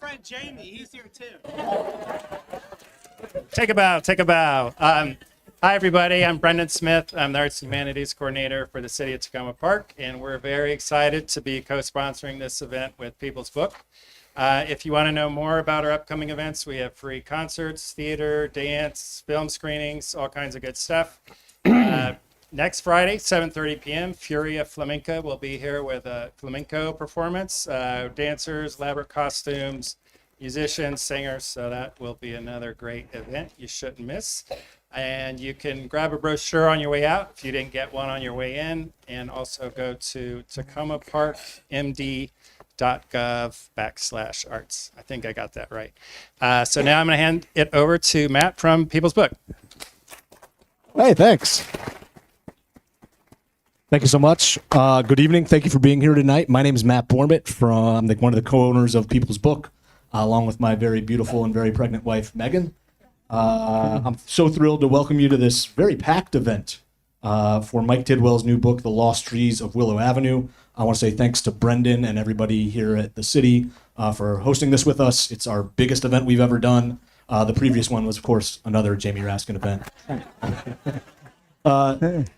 friend Jamie, he's here too. Take a bow, take a bow. Hi, everybody. I'm Brendan Smith. I'm the Arts and Humanities Coordinator for the City of Takoma Park, and we're very excited to be co-sponsoring this event with People's Book. If you want to know more about our upcoming events, we have free concerts, theater, dance, film screenings, all kinds of good stuff. Next Friday, 7:30 p.m., Furia Flamenca will be here with a flamenco performance, dancers, elaborate costumes, musicians, singers, so that will be another great event you shouldn't miss. And you can grab a brochure on your way out if you didn't get one on your way in, and also go to takomaparkmd.gov/arts. I think I got that right. So now I'm going to hand it over to Matt from People's Book. Hey, thanks. Thank you so much. Good evening. Thank you for being here tonight. My name is Matt Bormett from one of the co-owners of People's Book, along with my very beautiful and very pregnant wife, Megan. I'm so thrilled to welcome you to this very packed event for Mike Tidwell's new book, The Lost Trees of Willow Avenue. I want to say thanks to Brendan and everybody here at the city for hosting this with us. It's our biggest event we've ever done. The previous one was, of course, another Jamie Raskin event.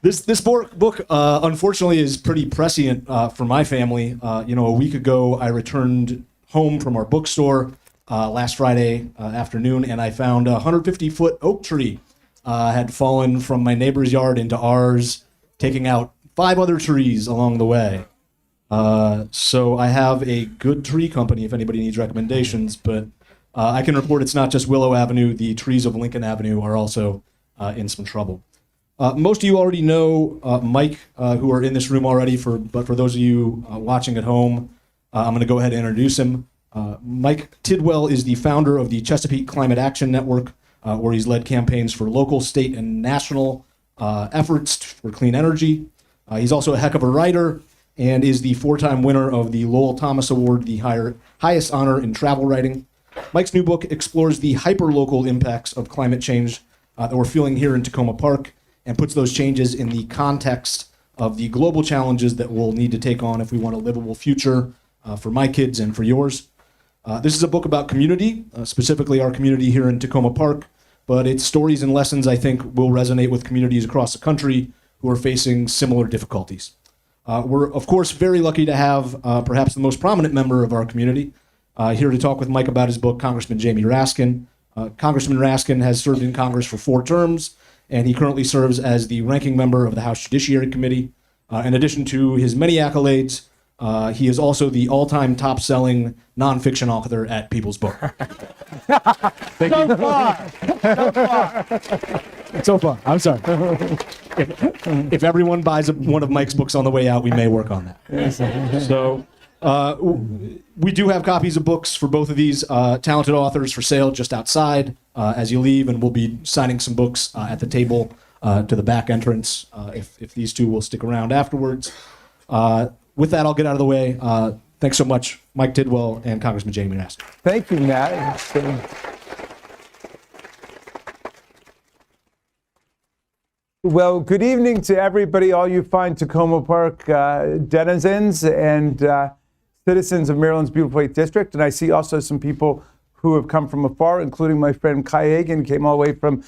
This book, unfortunately, is pretty prescient for my family. A week ago, I returned home from our bookstore last Friday afternoon, and I found a 150-foot oak tree had fallen from my neighbor's yard into ours, taking out 5 other trees along the way. So I have a good tree company if anybody needs recommendations, but I can report it's not just Willow Avenue. The trees of Lincoln Avenue are also in some trouble. Most of you already know Mike, who are in this room already, but for those of you watching at home, I'm going to go ahead and introduce him. Mike Tidwell is the founder of the Chesapeake Climate Action Network, where he's led campaigns for local, state, and national efforts for clean energy. He's also a heck of a writer and is the 4-time winner of the Lowell Thomas Award, the highest honor in travel writing. Mike's new book explores the hyper-local impacts of climate change that we're feeling here in Takoma Park, and puts those changes in the context of the global challenges that we'll need to take on if we want a livable future for my kids and for yours. This is a book about community, specifically our community here in Takoma Park, but its stories and lessons, I think, will resonate with communities across the country who are facing similar difficulties. We're, of course, very lucky to have perhaps the most prominent member of our community here to talk with Mike about his book, Congressman Jamie Raskin. Congressman Raskin has served in Congress for 4 terms, and he currently serves as the ranking member of the House Judiciary Committee. In addition to his many accolades, he is also the all-time top-selling nonfiction author at People's Book. Thank you. So far. I'm sorry. If everyone buys one of Mike's books on the way out, we may work on that. So we do have copies of books for both of these talented authors for sale just outside as you leave, and we'll be signing some books at the table to the back entrance if these two will stick around afterwards. With that, I'll get out of the way. Thanks so much, Mike Tidwell and Congressman Jamie Raskin. Thank you, Matt. Well, good evening to everybody, all you fine Takoma Park denizens and citizens of Maryland's beautiful 8th District. And I see also some people who have come from afar, including my friend Kai Hagan, came all the way from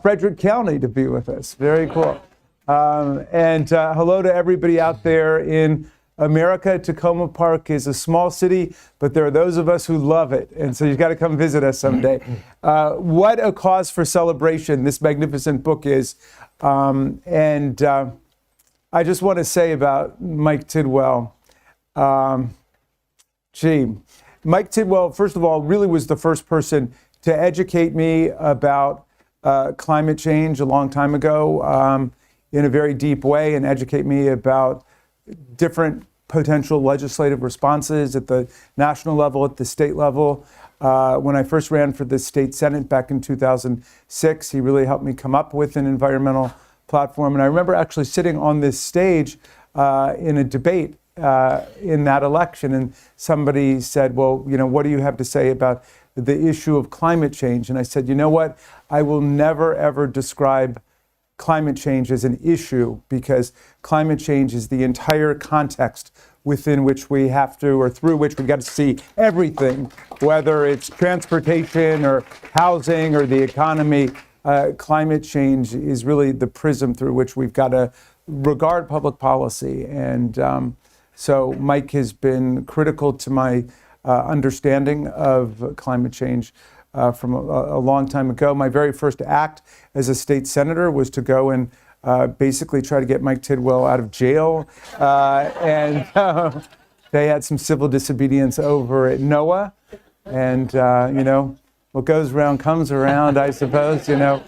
Frederick County to be with us. Very cool. And hello to everybody out there in America. Takoma Park is a small city, but there are those of us who love it. And so you've got to come visit us someday. What a cause for celebration this magnificent book is. I just want to say about Mike Tidwell, Mike Tidwell, first of all, really was the first person to educate me about climate change a long time ago in a very deep way, and educate me about different potential legislative responses at the national level, at the state level. When I first ran for the state Senate back in 2006, he really helped me come up with an environmental platform. And I remember actually sitting on this stage in a debate in that election, and somebody said, well, what do you have to say about the issue of climate change? And I said, you know what? I will never, ever describe climate change as an issue, because climate change is the entire context within which we have to, or through which we got to see everything, whether it's transportation or housing or the economy. Climate change is really the prism through which we've got to regard public policy. And so Mike has been critical to my understanding of climate change from a long time ago. My very first act as a state senator was to go and basically try to get Mike Tidwell out of jail. And they had some civil disobedience over at NOAA. And, you know, what goes around comes around, I suppose, you know.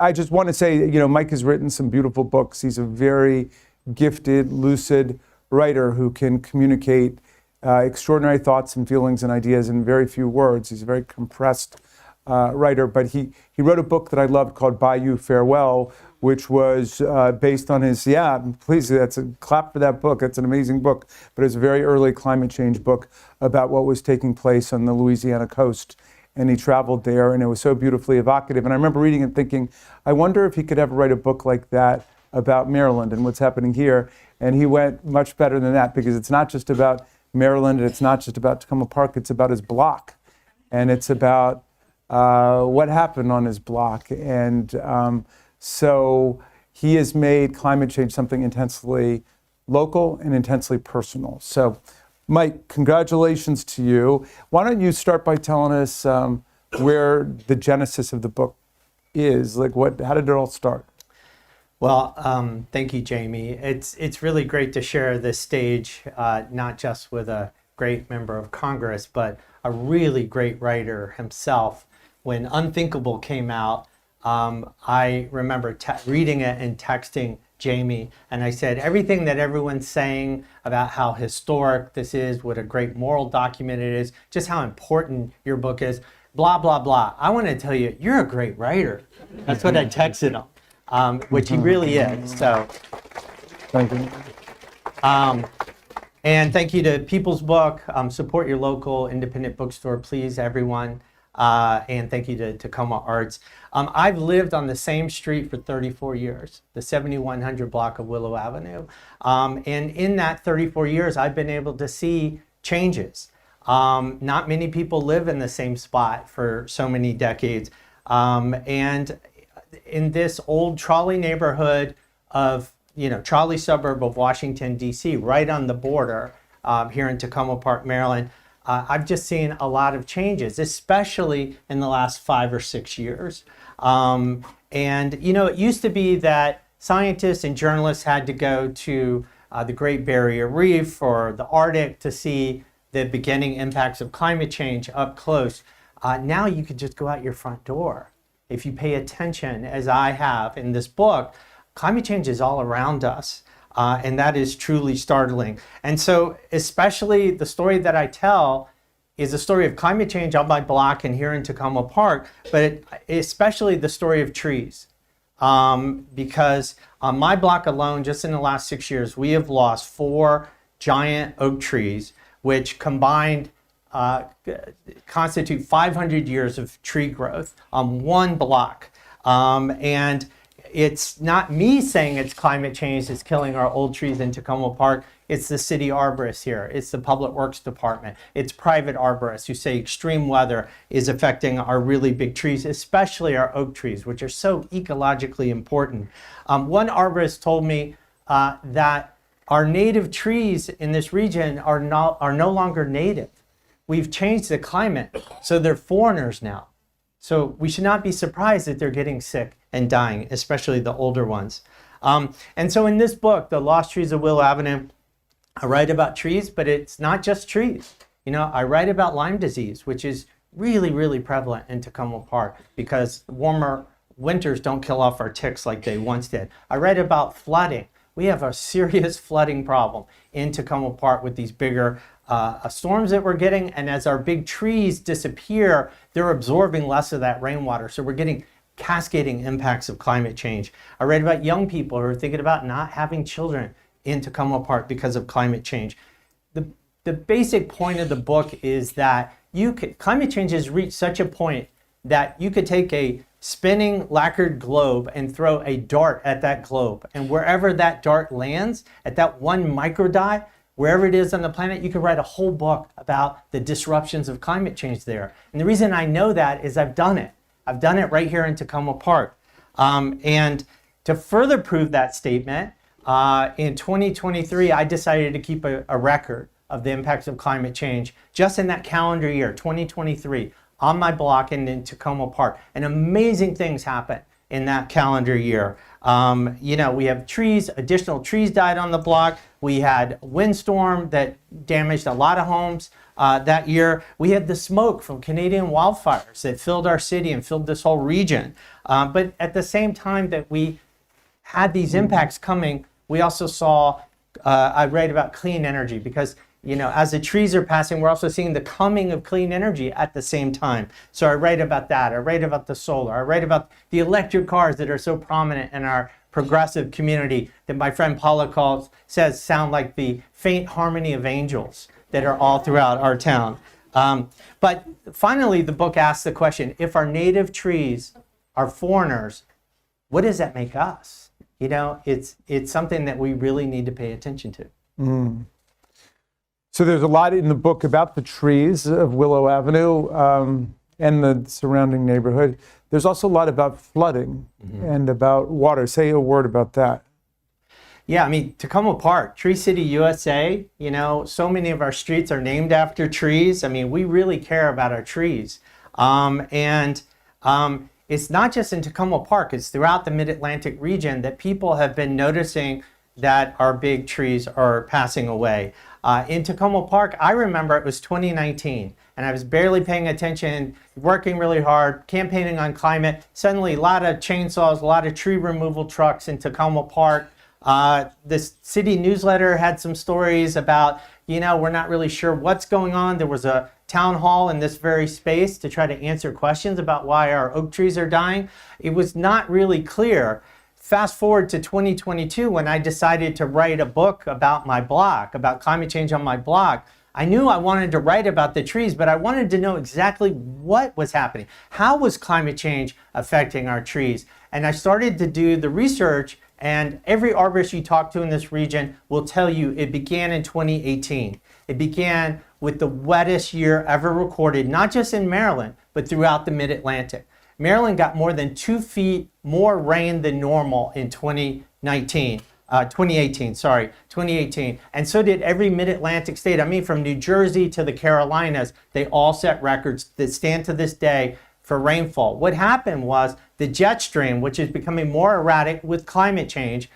I just want to say, you know, Mike has written some beautiful books. He's a very gifted, lucid writer who can communicate extraordinary thoughts and feelings and ideas in very few words. He's a very compressed writer, but he wrote a book that I loved called Bayou Farewell, which was based on his, please, that's a clap for that book. That's an amazing book, but it's a very early climate change book about what was taking place on the Louisiana coast. And he traveled there, and it was so beautifully evocative. And I remember reading and thinking, I wonder if he could ever write a book like that about Maryland and what's happening here. And he went much better than that, because it's not just about Maryland, and it's not just about Takoma Park, it's about his block. And it's about what happened on his block. And so he has made climate change something intensely local and intensely personal. So Mike, congratulations to you. Why don't you start by telling us where the genesis of the book is? Like, how did it all start? Well, thank you, Jamie. It's really great to share this stage, not just with a great member of Congress, but a really great writer himself. When Unthinkable came out, I remember reading it and texting Jamie, and I said, everything that everyone's saying about how historic this is, what a great moral document it is, just how important your book is, blah, blah, blah. I want to tell you, you're a great writer. That's what I texted him, which he really is. So, Thank you. And thank you to People's Book. Support your local independent bookstore, please, everyone. And thank you to Takoma Arts. I've lived on the same street for 34 years, the 7100 block of Willow Avenue. And in that 34 years, I've been able to see changes. Not many people live in the same spot for so many decades. And in this old trolley neighborhood of, trolley suburb of Washington, D.C., right on the border here in Takoma Park, Maryland, I've just seen a lot of changes, especially in the last 5 or 6 years. And, it used to be that scientists and journalists had to go to the Great Barrier Reef or the Arctic to see the beginning impacts of climate change up close. Now you could just go out your front door. If you pay attention, as I have in this book, climate change is all around us. And that is truly startling. And so especially the story that I tell is a story of climate change on my block and here in Takoma Park, but especially the story of trees. Because on my block alone, just in the last 6 years, we have lost 4 giant oak trees, which combined constitute 500 years of tree growth on one block. And it's not me saying it's climate change that's killing our old trees in Takoma Park. It's the city arborists here. It's the Public Works Department. It's private arborists who say extreme weather is affecting our really big trees, especially our oak trees, which are so ecologically important. One arborist told me that our native trees in this region are no longer native. We've changed the climate, so they're foreigners now. So we should not be surprised that they're getting sick and dying, especially the older ones. And so in this book, The Lost Trees of Willow Avenue, I write about trees, but it's not just trees. I write about Lyme disease, which is really, really prevalent in Takoma Park because warmer winters don't kill off our ticks like they once did. I write about flooding. We have a serious flooding problem in Takoma Park with these bigger storms that we're getting, and as our big trees disappear, they're absorbing less of that rainwater. So we're getting cascading impacts of climate change. I read about young people who are thinking about not having children in Takoma Park because of climate change. The basic point of the book is that climate change has reached such a point that you could take a spinning lacquered globe and throw a dart at that globe. And wherever that dart lands, at that one microdot, wherever it is on the planet, you could write a whole book about the disruptions of climate change there. And the reason I know that is I've done it. I've done it right here in Takoma Park. And to further prove that statement, in 2023, I decided to keep a record of the impacts of climate change just in that calendar year, 2023, on my block and in Takoma Park. And amazing things happen in that calendar year. You know, we have trees, additional trees died on the block. We had a windstorm that damaged a lot of homes that year. We had the smoke from Canadian wildfires that filled our city and filled this whole region. But at the same time that we had these impacts coming, we also saw, I read about clean energy because, you know, as the trees are passing, we're also seeing the coming of clean energy at the same time. So I write about that. I write about the solar. I write about the electric cars that are so prominent in our progressive community that my friend Paula says sound like the faint harmony of angels that are all throughout our town. But finally, the book asks the question, if our native trees are foreigners, what does that make us? You know, it's something that we really need to pay attention to. So there's a lot in the book about the trees of Willow Avenue and the surrounding neighborhood. There's also a lot about flooding and about water. Say a word about that. Yeah, I mean, Takoma Park, Tree City, USA, you know, so many of our streets are named after trees. I mean, we really care about our trees. It's not just in Takoma Park, it's throughout the Mid-Atlantic region that people have been noticing that our big trees are passing away. In Takoma Park, I remember it was 2019, and I was barely paying attention, working really hard, campaigning on climate. Suddenly, a lot of chainsaws, a lot of tree removal trucks in Takoma Park. This city newsletter had some stories about, you know, we're not really sure what's going on. There was a town hall in this very space to try to answer questions about why our oak trees are dying. It was not really clear. Fast forward to 2022, when I decided to write a book about my block, about climate change on my block. I knew I wanted to write about the trees, but I wanted to know exactly what was happening. How was climate change affecting our trees? And I started to do the research, and every arborist you talk to in this region will tell you it began in 2018. It began with the wettest year ever recorded, not just in Maryland, but throughout the Mid-Atlantic. Maryland got more than 2 feet more rain than normal in 2018, and so did every Mid-Atlantic state. I mean, from New Jersey to the Carolinas, they all set records that stand to this day for rainfall. What happened was the jet stream, which is becoming more erratic with climate change,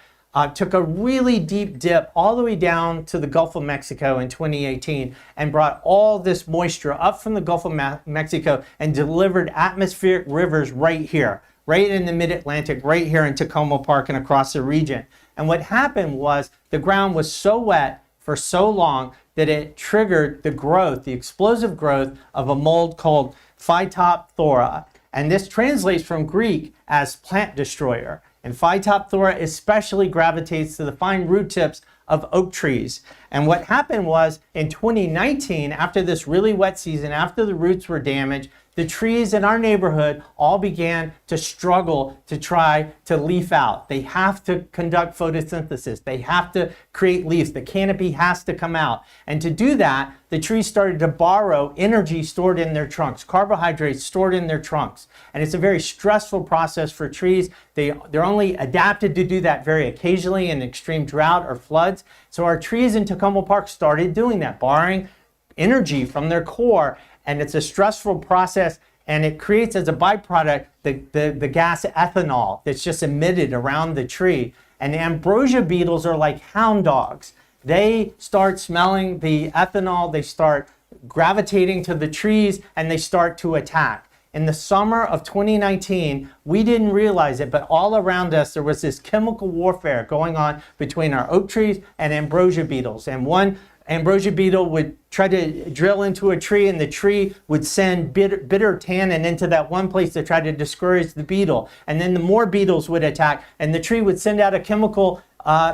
took a really deep dip all the way down to the Gulf of Mexico in 2018 and brought all this moisture up from the Gulf of Mexico and delivered atmospheric rivers right here, right in the Mid-Atlantic, right here in Takoma Park and across the region. And what happened was the ground was so wet for so long that it triggered the growth, the explosive growth of a mold called Phytophthora. And this translates from Greek as plant destroyer. And Phytophthora especially gravitates to the fine root tips of oak trees. And what happened was in 2019, after this really wet season, after the roots were damaged, the trees in our neighborhood all began to struggle to try to leaf out. They have to conduct photosynthesis. They have to create leaves. The canopy has to come out. And to do that, the trees started to borrow energy stored in their trunks, carbohydrates stored in their trunks. And it's a very stressful process for trees. They're only adapted to do that very occasionally in extreme drought or floods. So our trees in Takoma Park started doing that, borrowing energy from their core. And it's a stressful process, and it creates as a byproduct the gas ethanol that's just emitted around the tree. And ambrosia beetles are like hound dogs. They start smelling the ethanol, they start gravitating to the trees, and they start to attack. In the summer of 2019, we didn't realize it, but all around us there was this chemical warfare going on between our oak trees and ambrosia beetles. And one ambrosia beetle would try to drill into a tree, and the tree would send bitter tannin into that one place to try to discourage the beetle. And then the more beetles would attack, and the tree would send out a chemical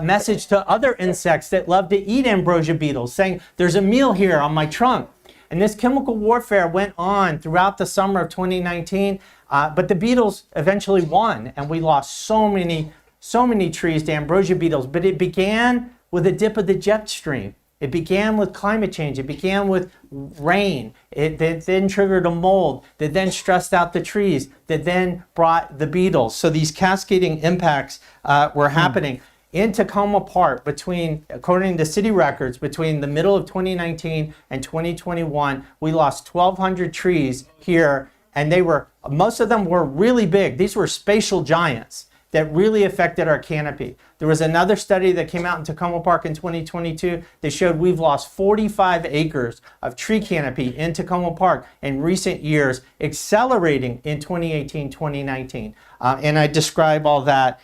message to other insects that love to eat ambrosia beetles, saying, there's a meal here on my trunk. And this chemical warfare went on throughout the summer of 2019, but the beetles eventually won, and we lost so many trees to ambrosia beetles. But it began with a dip of the jet stream. It began with climate change. It began with rain. It then triggered a mold that then stressed out the trees, that then brought the beetles. So these cascading impacts were happening. In Takoma Park, according to city records, between the middle of 2019 and 2021, we lost 1,200 trees here, and most of them were really big. These were spatial giants that really affected our canopy. There was another study that came out in Takoma Park in 2022 that showed we've lost 45 acres of tree canopy in Takoma Park in recent years, accelerating in 2018, 2019. And I describe all that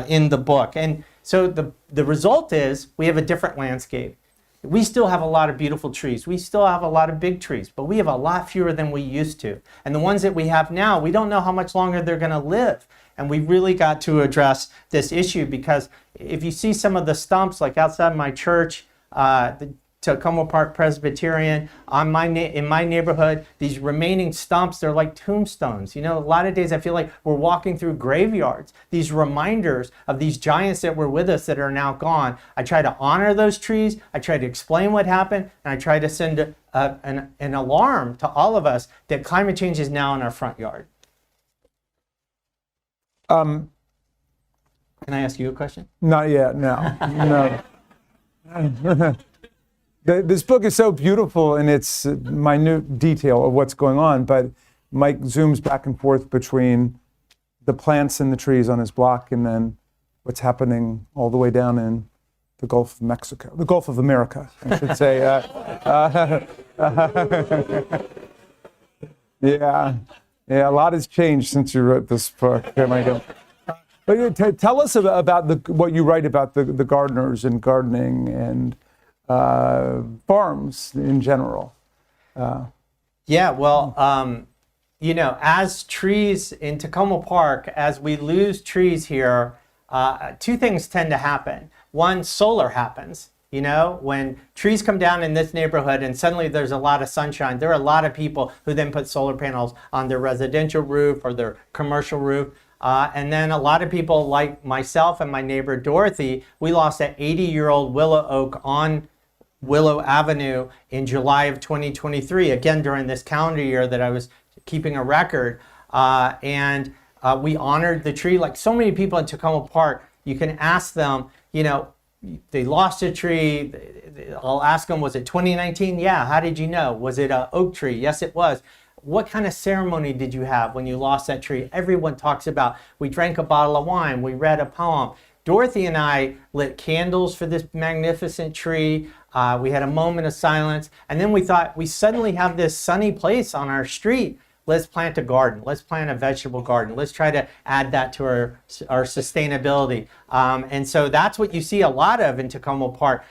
in the book. And so the result is we have a different landscape. We still have a lot of beautiful trees. We still have a lot of big trees, but we have a lot fewer than we used to. And the ones that we have now, we don't know how much longer they're going to live. And we really got to address this issue, because if you see some of the stumps, like outside my church, the Takoma Park Presbyterian, in my neighborhood, these remaining stumps, they're like tombstones. You know, a lot of days I feel like we're walking through graveyards, these reminders of these giants that were with us that are now gone. I try to honor those trees. I try to explain what happened, and I try to send an alarm to all of us that climate change is now in our front yard. Can I ask you a question? Not yet, no. No. This book is so beautiful in its minute detail of what's going on, but Mike zooms back and forth between the plants and the trees on his block and then what's happening all the way down in the Gulf of Mexico, the Gulf of America, I should say. Yeah, a lot has changed since you wrote this book. But tell us about what you write about the gardeners and gardening and farms in general. You know, as trees in Takoma Park, as we lose trees here, two things tend to happen. One, solar happens. You know, when trees come down in this neighborhood and suddenly there's a lot of sunshine, there are a lot of people who then put solar panels on their residential roof or their commercial roof. And then a lot of people like myself and my neighbor Dorothy, we lost an 80-year-old willow oak on Willow Avenue in July of 2023, again during this calendar year that I was keeping a record. We honored the tree. Like so many people in Takoma Park, you can ask them, you know, they lost a tree. I'll ask them, was it 2019? Yeah. How did you know? Was it an oak tree? Yes, it was. What kind of ceremony did you have when you lost that tree? Everyone talks about, we drank a bottle of wine, we read a poem. Dorothy and I lit candles for this magnificent tree. We had a moment of silence. And then we thought, we suddenly have this sunny place on our street. Let's plant a garden. Let's plant a vegetable garden. Let's try to add that to our sustainability. And so that's what you see a lot of in Takoma Park.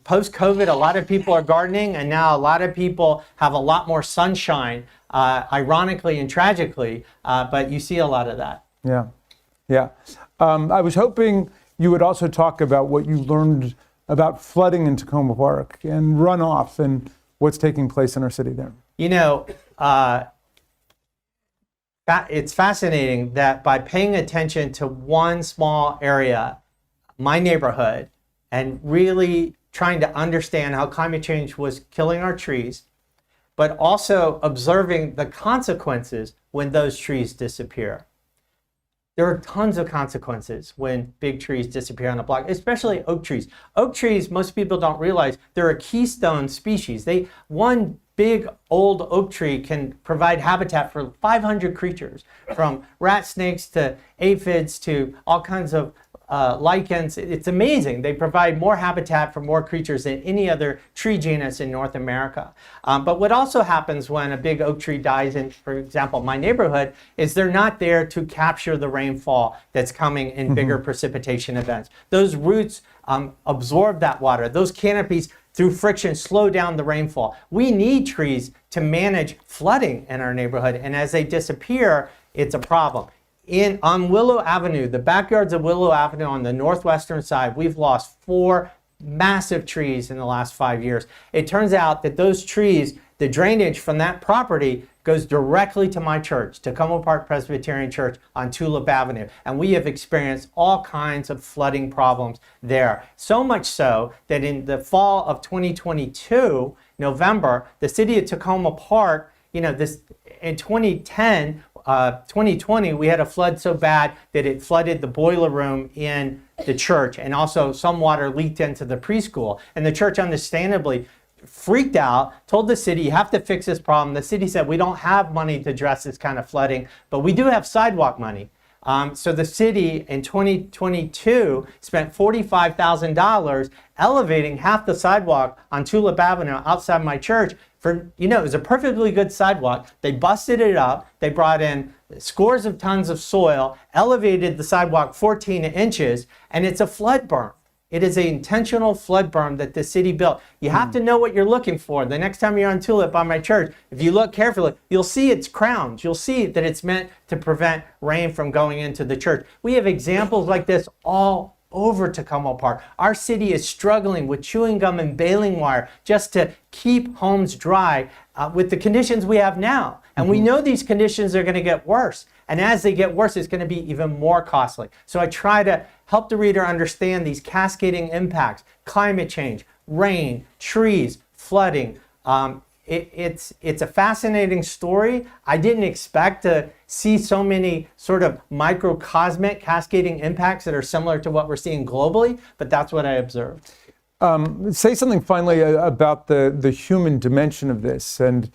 Post-COVID, a lot of people are gardening, and now a lot of people have a lot more sunshine, ironically and tragically, but you see a lot of that. Yeah. I was hoping you would also talk about what you learned about flooding in Takoma Park and runoff and what's taking place in our city there. You know, it's fascinating that by paying attention to one small area, my neighborhood, and really trying to understand how climate change was killing our trees, but also observing the consequences when those trees disappear. There are tons of consequences when big trees disappear on a block, especially oak trees. Oak trees, most people don't realize, they're a keystone species. One big old oak tree can provide habitat for 500 creatures, from rat snakes to aphids to all kinds of lichens. It's amazing. They provide more habitat for more creatures than any other tree genus in North America. But what also happens when a big oak tree dies in, for example, my neighborhood, is they're not there to capture the rainfall that's coming in bigger precipitation events. Those roots absorb that water. Those canopies, through friction, slow down the rainfall. We need trees to manage flooding in our neighborhood, and as they disappear, it's a problem. On Willow Avenue, the backyards of Willow Avenue on the northwestern side, we've lost 4 massive trees in the last 5 years. It turns out that those trees The drainage from that property goes directly to my church, Takoma Park Presbyterian Church on Tulip Avenue. And we have experienced all kinds of flooding problems there. So much so that in the fall of 2022, November, the city of Takoma Park, in 2020, we had a flood so bad that it flooded the boiler room in the church, and also some water leaked into the preschool. And the church understandably freaked out, told the city, you have to fix this problem. The city said, we don't have money to address this kind of flooding, but we do have sidewalk money. So the city in 2022 spent $45,000 elevating half the sidewalk on Tulip Avenue outside my church. It was a perfectly good sidewalk. They busted it up. They brought in scores of tons of soil, elevated the sidewalk 14 inches, and it's a flood berm. It is an intentional flood berm that the city built. You have to know what you're looking for. The next time you're on Tulip by my church, if you look carefully, you'll see its crowns. You'll see that it's meant to prevent rain from going into the church. We have examples like this all over Takoma Park. Our city is struggling with chewing gum and baling wire just to keep homes dry with the conditions we have now. And we know these conditions are going to get worse. And as they get worse, it's going to be even more costly. So I try to help the reader understand these cascading impacts: climate change, rain, trees, flooding. It's a fascinating story. I didn't expect to see so many sort of microcosmic cascading impacts that are similar to what we're seeing globally, but that's what I observed. Say something finally about the human dimension of this, and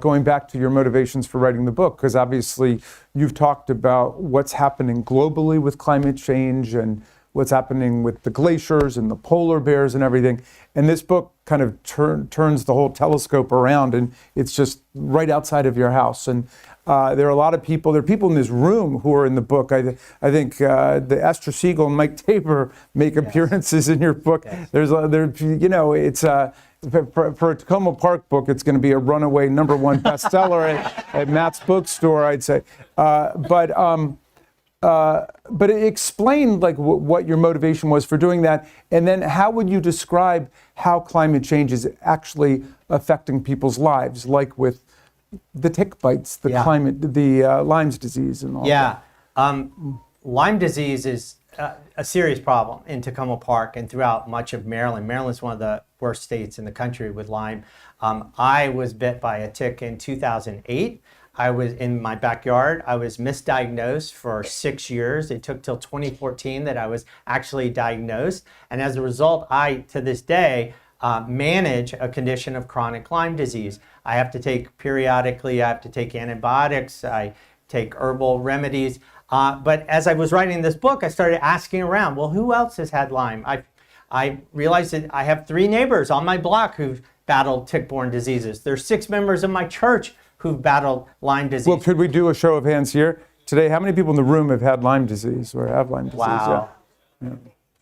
going back to your motivations for writing the book, because obviously you've talked about what's happening globally with climate change and what's happening with the glaciers and the polar bears and everything. And this book kind of turns the whole telescope around, and it's just right outside of your house. And there are a lot of people, there are people in this room who are in the book. I think the Esther Siegel and Mike Tabor make appearances in your book. Yes. It's for a Takoma Park book, it's going to be a runaway #1 bestseller at Matt's bookstore, I'd say. But explain what your motivation was for doing that, and then how would you describe how climate change is actually affecting people's lives, like with the tick bites, the climate, the Lyme's disease, and all that. Lyme disease is a serious problem in Takoma Park and throughout much of Maryland. Maryland's one of the worst states in the country with Lyme. I was bit by a tick in 2008. I was in my backyard. I was misdiagnosed for 6 years. It took till 2014 that I was actually diagnosed. And as a result, I, to this day, manage a condition of chronic Lyme disease. I have to take antibiotics. I take herbal remedies. But as I was writing this book, I started asking around, well, who else has had Lyme? I realized that I have 3 neighbors on my block who've battled tick-borne diseases. There's 6 members of my church who've battled Lyme disease. Well, could we do a show of hands here today? How many people in the room have had Lyme disease or have Lyme disease? Wow. Yeah.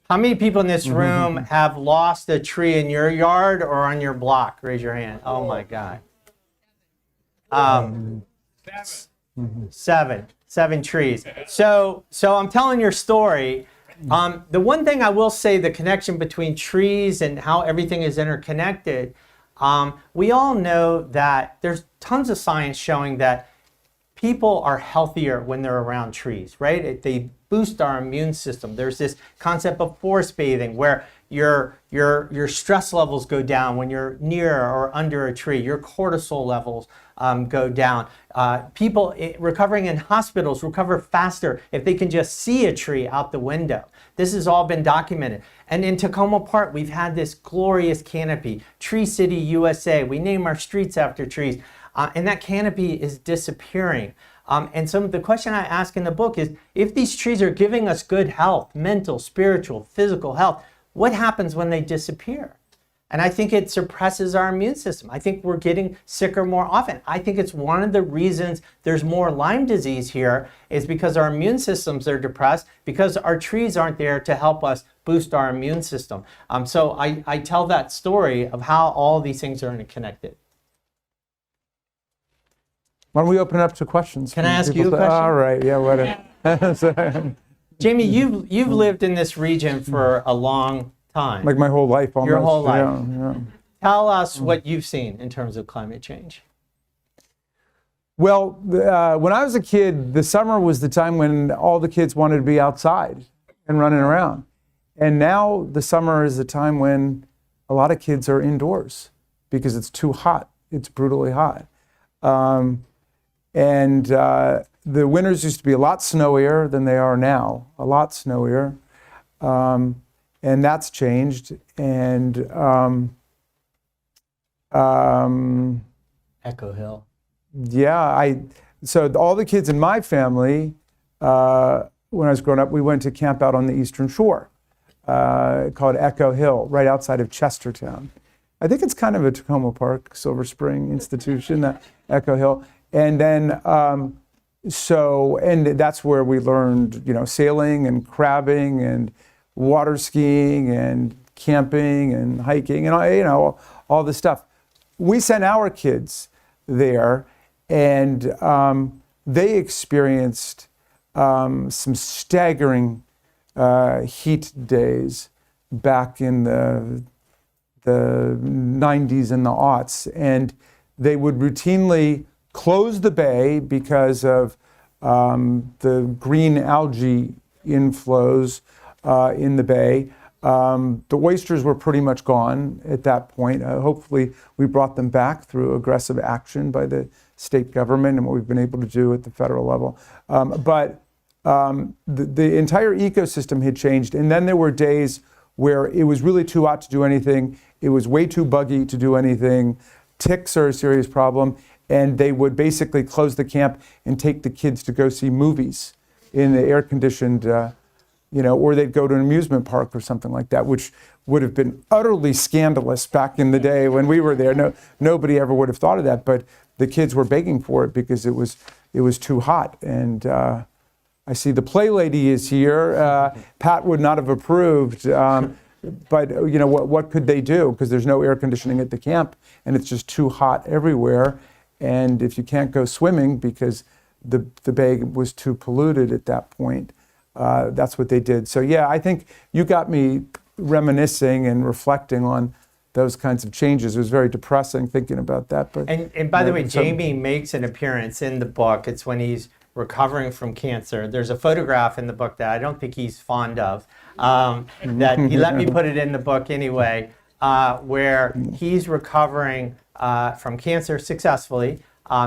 How many people in this room have lost a tree in your yard or on your block? Raise your hand. Oh my God. 7 trees. So I'm telling your story. The one thing I will say, the connection between trees and how everything is interconnected, we all know that there's tons of science showing that people are healthier when they're around trees, right? They boost our immune system. There's this concept of forest bathing where your stress levels go down when you're near or under a tree. Your cortisol levels go down. People recovering in hospitals recover faster if they can just see a tree out the window. This has all been documented. And in Takoma Park, we've had this glorious canopy, Tree City, USA. We name our streets after trees. And that canopy is disappearing. And the question I ask in the book is, if these trees are giving us good health, mental, spiritual, physical health, what happens when they disappear? And I think it suppresses our immune system. I think we're getting sicker more often. I think it's one of the reasons there's more Lyme disease here is because our immune systems are depressed, because our trees aren't there to help us boost our immune system. So I tell that story of how all these things are interconnected. Why don't we open it up to questions? Can I ask you a question? All right, yeah, whatever. Jamie, you've lived in this region for a long time. Like my whole life almost. Your whole life. Yeah. Tell us what you've seen in terms of climate change. Well, when I was a kid, the summer was the time when all the kids wanted to be outside and running around. And now the summer is the time when a lot of kids are indoors because it's too hot. It's brutally hot. The winters used to be a lot snowier than they are now, a lot snowier. And that's changed. And Echo Hill. yeah, so all the kids in my family, when I was growing up, we went to camp out on the Eastern Shore called Echo Hill, right outside of Chestertown. I think it's kind of a Takoma Park, Silver Spring institution, that Echo Hill. And then, and that's where we learned, sailing and crabbing and water skiing and camping and hiking and, all this stuff. We sent our kids there, and they experienced some staggering heat days back in the 90s and the aughts. And they would routinely close the bay because of the green algae inflows in the bay. The oysters were pretty much gone at that point. Hopefully we brought them back through aggressive action by the state government and what we've been able to do at the federal level. But the entire ecosystem had changed. And then there were days where it was really too hot to do anything. It was way too buggy to do anything. Ticks are a serious problem. And they would basically close the camp and take the kids to go see movies in the air-conditioned, or they'd go to an amusement park or something like that, which would have been utterly scandalous back in the day when we were there. Nobody ever would have thought of that, but the kids were begging for it because it was too hot. And I see the play lady is here. Pat would not have approved, but what could they do? Because there's no air conditioning at the camp, and it's just too hot everywhere. And if you can't go swimming because the bay was too polluted at that point, that's what they did. So yeah, I think you got me reminiscing and reflecting on those kinds of changes. It was very depressing thinking about that. But and by the way, Jamie makes an appearance in the book. It's when he's recovering from cancer. There's a photograph in the book that I don't think he's fond of, that he let me put it in the book anyway, where he's recovering from cancer successfully,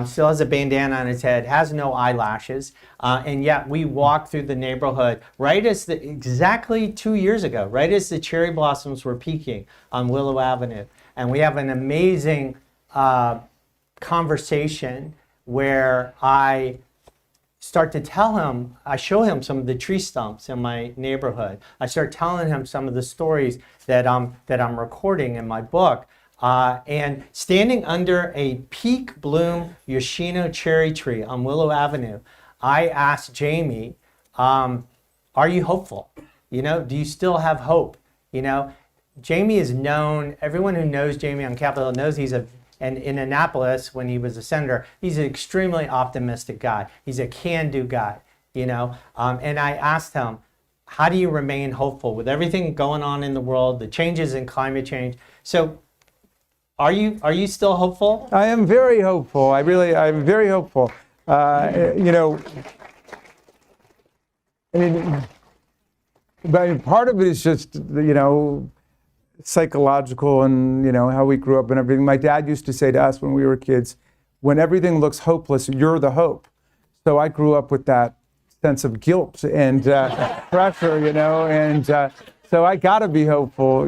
still has a bandana on his head, has no eyelashes, and yet we walked through the neighborhood right as exactly 2 years ago, right as the cherry blossoms were peaking on Willow Avenue. And we have an amazing conversation where I start to tell him, I show him some of the tree stumps in my neighborhood. I start telling him some of the stories that I'm recording in my book. And standing under a peak bloom Yoshino cherry tree on Willow Avenue, I asked Jamie, are you hopeful? Do you still have hope? Jamie is known, everyone who knows Jamie on Capitol Hill knows and in Annapolis, when he was a senator, he's an extremely optimistic guy. He's a can-do guy, and I asked him, how do you remain hopeful with everything going on in the world, the changes in climate change? So are you still hopeful? I am very hopeful. I'm very hopeful. But part of it is just, psychological and, how we grew up and everything. My dad used to say to us when we were kids, when everything looks hopeless, you're the hope. So I grew up with that sense of guilt and pressure, and so I gotta be hopeful,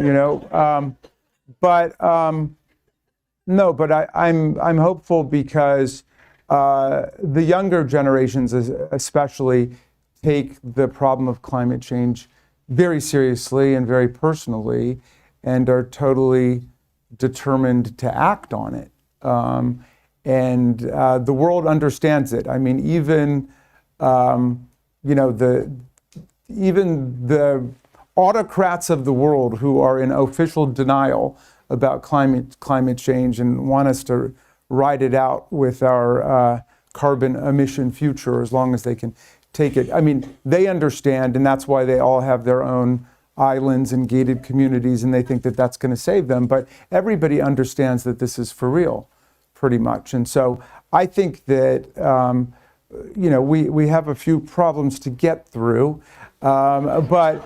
but I'm hopeful because the younger generations especially take the problem of climate change very seriously and very personally and are totally determined to act on it. And the world understands it. I mean, even the autocrats of the world who are in official denial about climate change and want us to ride it out with our carbon emission future as long as they can take it. I mean, they understand, and that's why they all have their own islands and gated communities, and they think that that's going to save them. But everybody understands that this is for real, pretty much. And so I think that we have a few problems to get through, but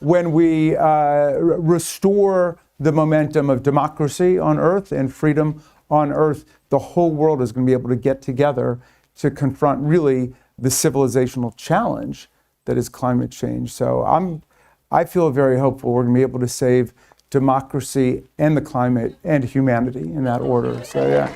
when we restore the momentum of democracy on Earth and freedom on Earth, the whole world is going to be able to get together to confront really the civilizational challenge that is climate change. So I feel very hopeful we're going to be able to save democracy and the climate and humanity in that order. So yeah.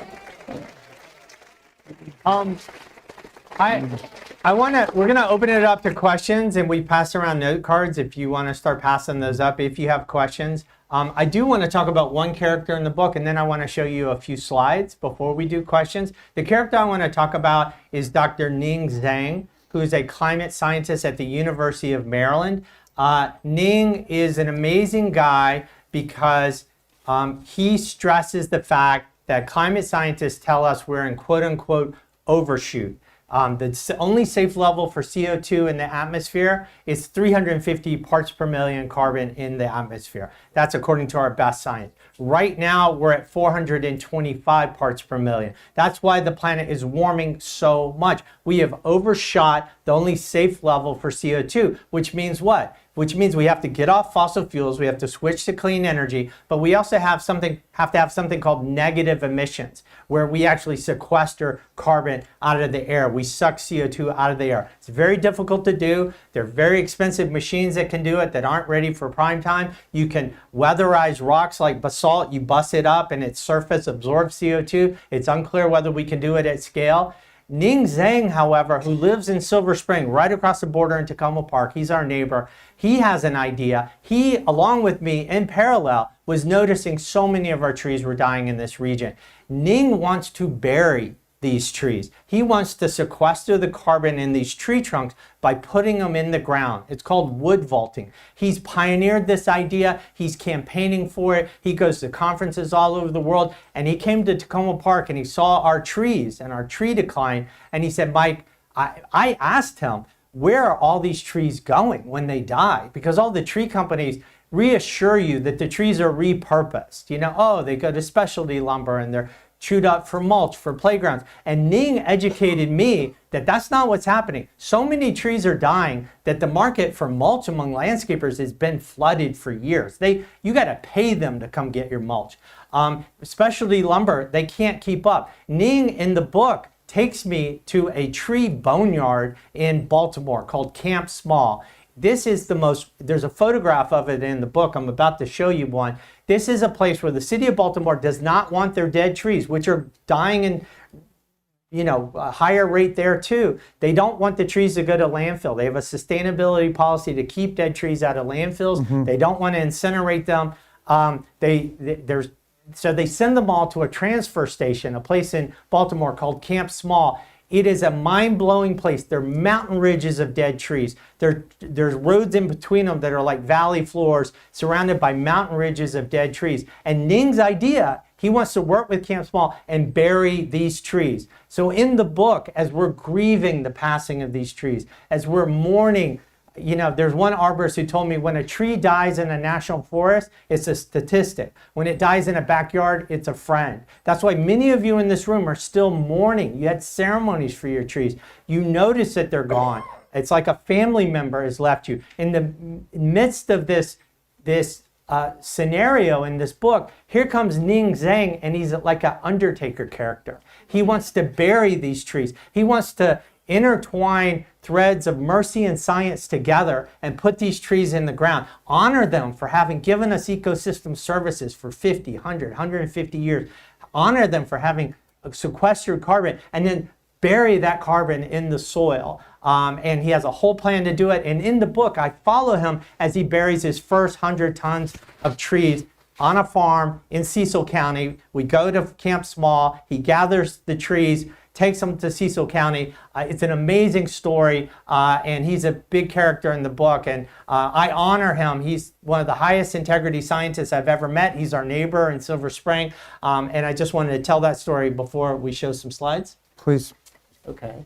We're gonna open it up to questions, and we pass around note cards if you want to start passing those up if you have questions. I do want to talk about one character in the book, and then I want to show you a few slides before we do questions. The character I want to talk about is Dr. Ning Zhang, who is a climate scientist at the University of Maryland. Ning is an amazing guy because he stresses the fact that climate scientists tell us we're in quote unquote overshoot. The only safe level for CO2 in the atmosphere is 350 parts per million carbon in the atmosphere. That's according to our best science. Right now, we're at 425 parts per million. That's why the planet is warming so much. We have overshot the only safe level for CO2, which means what? Which means we have to get off fossil fuels, we have to switch to clean energy, but we also have to have something called negative emissions, where we actually sequester carbon out of the air. We suck CO2 out of the air. It's very difficult to do. They're very expensive machines that can do it that aren't ready for prime time. You can weatherize rocks like basalt, you bust it up and its surface absorbs CO2. It's unclear whether we can do it at scale. Ning Zhang, however, who lives in Silver Spring, right across the border in Takoma Park, he's our neighbor, he has an idea. He, along with me, in parallel, was noticing so many of our trees were dying in this region. Ning wants to bury these trees. He wants to sequester the carbon in these tree trunks by putting them in the ground. It's called wood vaulting. He's pioneered this idea. He's campaigning for it. He goes to conferences all over the world, and he came to Takoma Park and he saw our trees and our tree decline, and he said, Mike, I asked him, where are all these trees going when they die? Because all the tree companies reassure you that the trees are repurposed. They go to specialty lumber and they're chewed up for mulch, for playgrounds. And Ning educated me that that's not what's happening. So many trees are dying that the market for mulch among landscapers has been flooded for years. You got to pay them to come get your mulch. Specialty lumber, they can't keep up. Ning in the book takes me to a tree boneyard in Baltimore called Camp Small. This is there's a photograph of it in the book. I'm about to show you one. This is a place where the city of Baltimore does not want their dead trees, which are dying in a higher rate there too. They don't want the trees to go to landfill. They have a sustainability policy to keep dead trees out of landfills. Mm-hmm. They don't want to incinerate them. So they send them all to a transfer station, a place in Baltimore called Camp Small. It is a mind-blowing place. There are mountain ridges of dead trees. There's roads in between them that are like valley floors surrounded by mountain ridges of dead trees. And Ning's idea, he wants to work with Camp Small and bury these trees. So in the book, as we're grieving the passing of these trees, as we're mourning, there's one arborist who told me when a tree dies in a national forest, it's a statistic. When it dies in a backyard, it's a friend. That's why many of you in this room are still mourning. You had ceremonies for your trees. You notice that they're gone. It's like a family member has left you. In the midst of this scenario in this book, here comes Ning Zhang, and he's like an Undertaker character. He wants to bury these trees. He wants to intertwine threads of mercy and science together and put these trees in the ground. Honor them for having given us ecosystem services for 50, 100, 150 years. Honor them for having sequestered carbon, and then bury that carbon in the soil. And he has a whole plan to do it. And in the book, I follow him as he buries his first 100 tons of trees on a farm in Cecil County. We go to Camp Small. He gathers the trees, takes them to Cecil County. It's an amazing story, and he's a big character in the book, and I honor him. He's one of the highest integrity scientists I've ever met. He's our neighbor in Silver Spring, and I just wanted to tell that story before we show some slides. Please. Okay.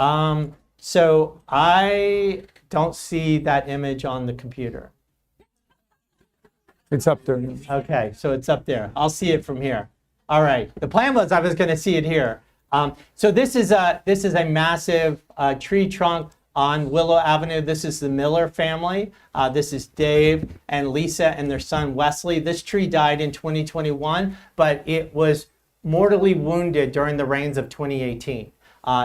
So I don't see that image on the computer. It's up there. Okay, so it's up there. I'll see it from here. All right. The plan was I was going to see it here. So this is a massive tree trunk on Willow Avenue. This is the Miller family. This is Dave and Lisa and their son Wesley. This tree died in 2021, but it was mortally wounded during the rains of 2018.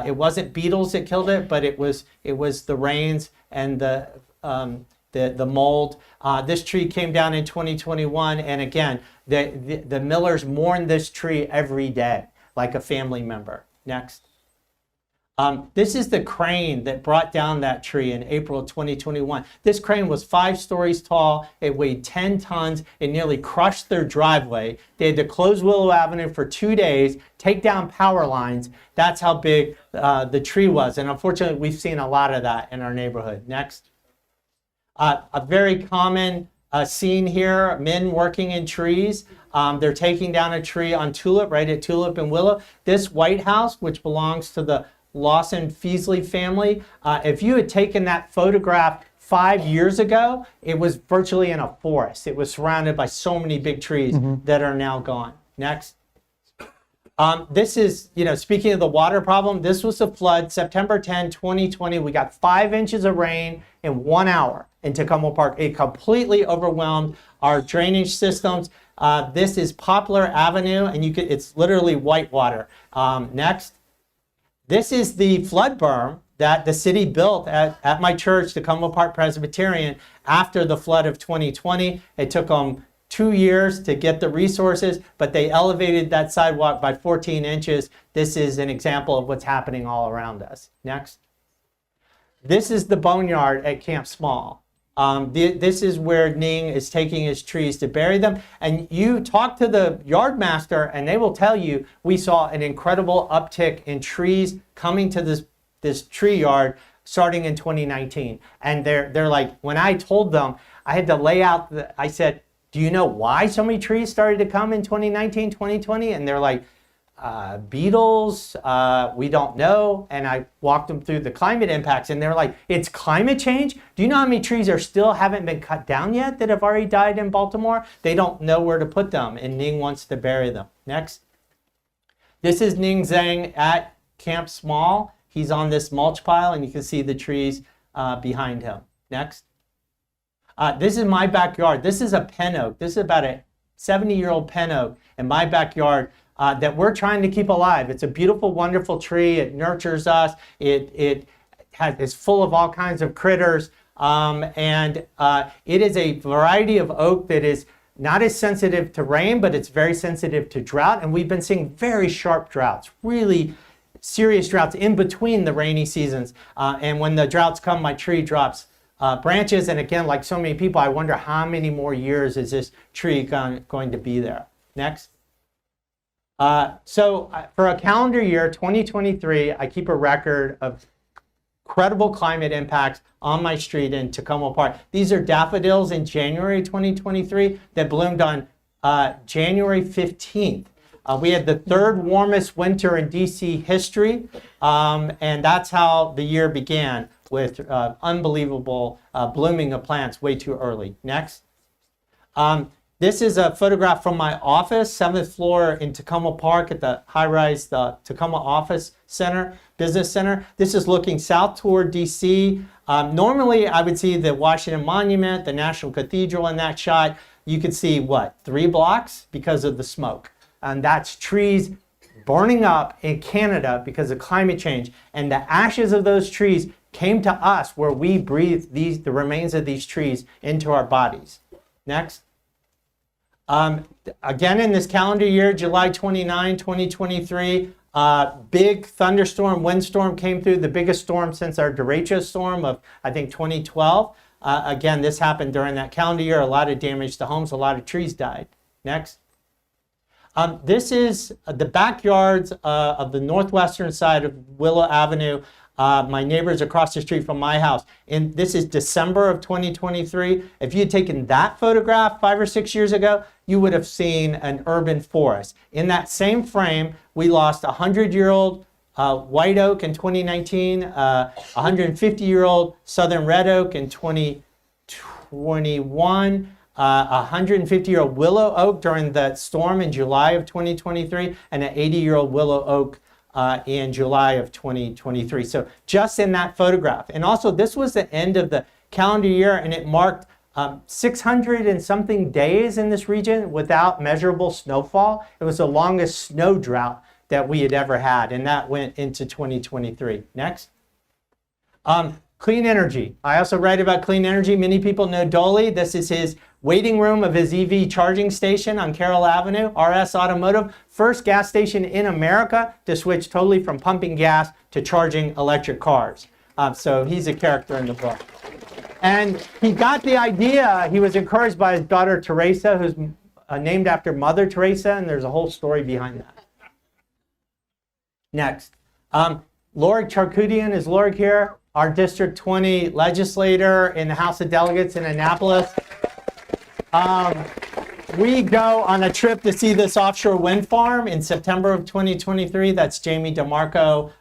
It wasn't beetles that killed it, but it was the rains and the mold. This tree came down in 2021, and again, the Millers mourn this tree every day, like a family member. Next. This is the crane that brought down that tree in April of 2021. This crane was 5 stories tall. It weighed 10 tons. It nearly crushed their driveway. They had to close Willow Avenue for 2 days, take down power lines. That's how big the tree was. And unfortunately, we've seen a lot of that in our neighborhood. Next. A very common scene here, men working in trees. They're taking down a tree on Tulip, right at Tulip and Willow. This White House, which belongs to the Lawson Feasley family, if you had taken that photograph 5 years ago, it was virtually in a forest. It was surrounded by so many big trees that are now gone. Next. This is, speaking of the water problem, this was a flood, September 10, 2020. We got 5 inches of rain in 1 hour in Takoma Park. It completely overwhelmed our drainage systems. This is Poplar Avenue, and it's literally white water. Next. This is the flood berm that the city built at my church, Takoma Park Presbyterian, after the flood of 2020. It took them 2 years to get the resources, but they elevated that sidewalk by 14 inches. This is an example of what's happening all around us. Next. This is the boneyard at Camp Small. This is where Ning is taking his trees to bury them. And you talk to the yard master and they will tell you we saw an incredible uptick in trees coming to this tree yard starting in 2019. And they're like, when I told them, I had to lay out, I said, do you know why so many trees started to come in 2019, 2020? And they're like, beetles, we don't know. And I walked them through the climate impacts and they're like, it's climate change? Do you know how many trees haven't been cut down yet that have already died in Baltimore? They don't know where to put them and Ning wants to bury them. Next. This is Ning Zhang at Camp Small. He's on this mulch pile and you can see the trees behind him. Next. This is my backyard. This is a pen oak. This is about a 70-year-old pen oak in my backyard that we're trying to keep alive. It's a beautiful, wonderful tree. It nurtures us. It's full of all kinds of critters. It is a variety of oak that is not as sensitive to rain, but it's very sensitive to drought. And we've been seeing very sharp droughts, really serious droughts in between the rainy seasons. And when the droughts come, my tree drops branches. And again, like so many people, I wonder how many more years is this tree going to be there. Next. So for a calendar year, 2023, I keep a record of incredible climate impacts on my street in Takoma Park. These are daffodils in January 2023 that bloomed on January 15th. We had the 3rd warmest winter in DC history, and that's how the year began, with unbelievable blooming of plants way too early. Next. This is a photograph from my office, 7th floor in Takoma Park at the high-rise Takoma Office Center, Business Center. This is looking south toward DC. Normally, I would see the Washington Monument, the National Cathedral in that shot. You could see, 3 blocks because of the smoke. And that's trees burning up in Canada because of climate change. And the ashes of those trees came to us where we breathe the remains of these trees into our bodies. Next. Again, in this calendar year, July 29, 2023, big thunderstorm, windstorm came through, the biggest storm since our derecho storm of, I think, 2012. Again, this happened during that calendar year. A lot of damage to homes, a lot of trees died. Next. This is the backyards of the northwestern side of Willow Avenue. My neighbors across the street from my house. And this is December of 2023. If you had taken that photograph 5 or 6 years ago, you would have seen an urban forest. In that same frame, we lost a 100-year-old white oak in 2019, 150-year-old southern red oak in 2021, 150-year-old willow oak during the storm in July of 2023, and an 80-year-old willow oak in July of 2023. So just in that photograph. And also, this was the end of the calendar year, and it marked 600 and something days in this region without measurable snowfall. It was the longest snow drought that we had ever had, and that went into 2023. Next. Clean energy. I also write about clean energy. Many people know Dolly. This is his waiting room of his EV charging station on Carroll Avenue. RS Automotive, first gas station in America to switch totally from pumping gas to charging electric cars. So he's a character in the book. And he got the idea, he was encouraged by his daughter Teresa, who's named after Mother Teresa, and there's a whole story behind that. Next. Lorik Charkoudian, is Lorik here? Our District 20 legislator in the House of Delegates in Annapolis. We go on a trip to see this offshore wind farm in September of 2023. That's Jamie DeMarco,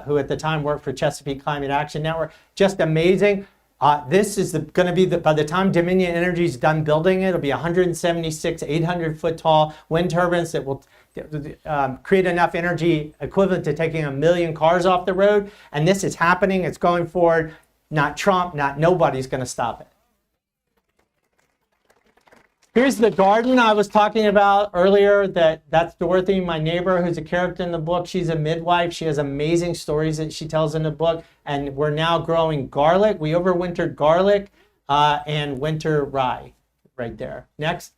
who at the time worked for Chesapeake Climate Action Network. Just amazing. This is going to be, by the time Dominion Energy is done building it, it'll be 176 800-foot tall wind turbines that will create enough energy equivalent to taking 1 million cars off the road. And this is happening. It's going forward. Not Trump, not nobody's going to stop it. Here's the garden I was talking about earlier. That's Dorothy, my neighbor, who's a character in the book. She's a midwife. She has amazing stories that she tells in the book. And we're now growing garlic. We overwintered garlic and winter rye right there. Next.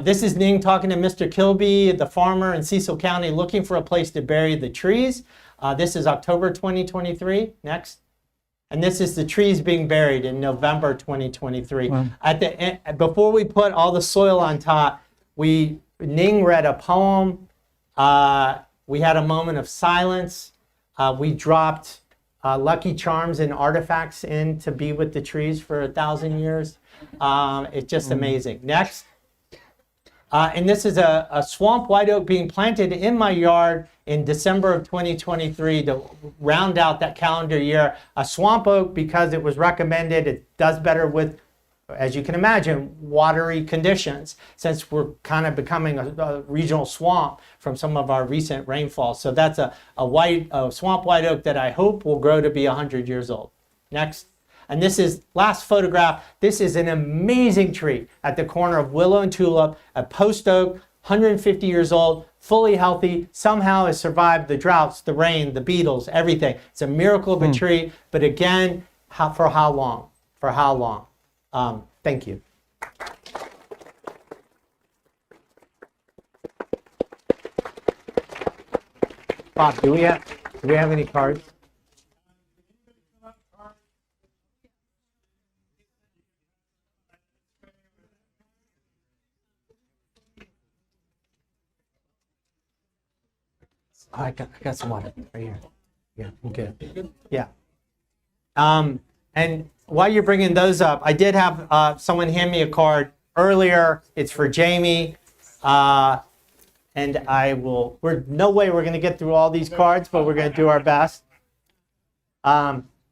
This is Ning talking to Mr. Kilby, the farmer in Cecil County, looking for a place to bury the trees. This is October 2023. Next. And this is the trees being buried in November 2023. Wow. At the end, before we put all the soil on top, Ning read a poem. We had a moment of silence. We dropped Lucky Charms and artifacts in to be with the trees for 1,000 years. It's just amazing. Next. And this is a swamp white oak being planted in my yard in December of 2023 to round out that calendar year. A swamp oak, because it was recommended, it does better with, as you can imagine, watery conditions, since we're kind of becoming a regional swamp from some of our recent rainfall. So that's a swamp white oak that I hope will grow to be 100 years old. Next. And this is, last photograph, this is an amazing tree at the corner of Willow and Tulip, a post oak, 150 years old, fully healthy, somehow has survived the droughts, the rain, the beetles, everything. It's a miracle of a tree, but again, for how long? For how long? Thank you. Bob, do we have any cards? Oh, I got some water right here. Yeah, I'm good. Yeah. And while you're bringing those up, I did have someone hand me a card earlier. It's for Jamie. And no way we're going to get through all these cards, but we're going to do our best.